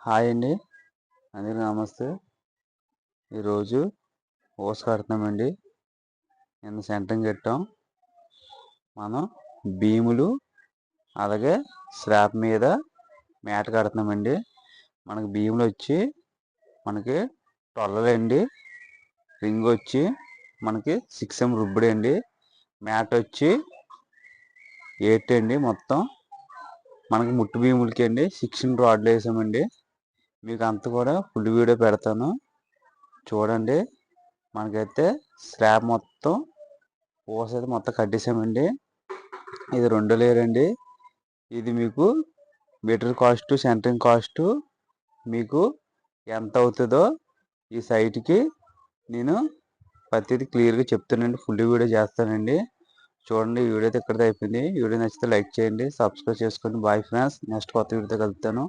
Hi అండి. అందరికీ నమస్తే. ఈరోజు ఓస్ కడుతున్నామండి. నిన్న సెంటరింగ్ కట్టాం. మనం భీములు అలాగే స్లాబ్ మీద మ్యాట్ కడుతున్నామండి. మనకి భీములు వచ్చి మనకి 12 అండి. రింగ్ వచ్చి మనకి 6M రుబ్బుడు అండి. మ్యాట్ వచ్చి 8 అండి. మొత్తం మనకి ముట్టు భీములకి అండి 16 రాడ్లు వేసామండి. మీకు అంత కూడా ఫుల్ వీడియో పెడతాను చూడండి. మనకైతే స్లాబ్ మొత్తం ఓస్ అయితే మొత్తం కట్టేసామండి. ఇది 2 లేయర్ అండి. ఇది మీకు మెటీరియల్ కాస్ట్ సెంటరింగ్ కాస్ట్ మీకు ఎంత అవుతుందో ఈ సైట్కి నేను ప్రతిదీ క్లియర్గా చెప్తానండి. ఫుల్ వీడియో చేస్తానండి. చూడండి. ఈ వీడియో అయితే ఇక్కడితో అయిపోయింది. ఈ వీడియో నచ్చితే లైక్ చేయండి, సబ్స్క్రైబ్ చేసుకోండి. Bye friends. నెక్స్ట్ కొత్త వీడియోతో కలుపుతాను.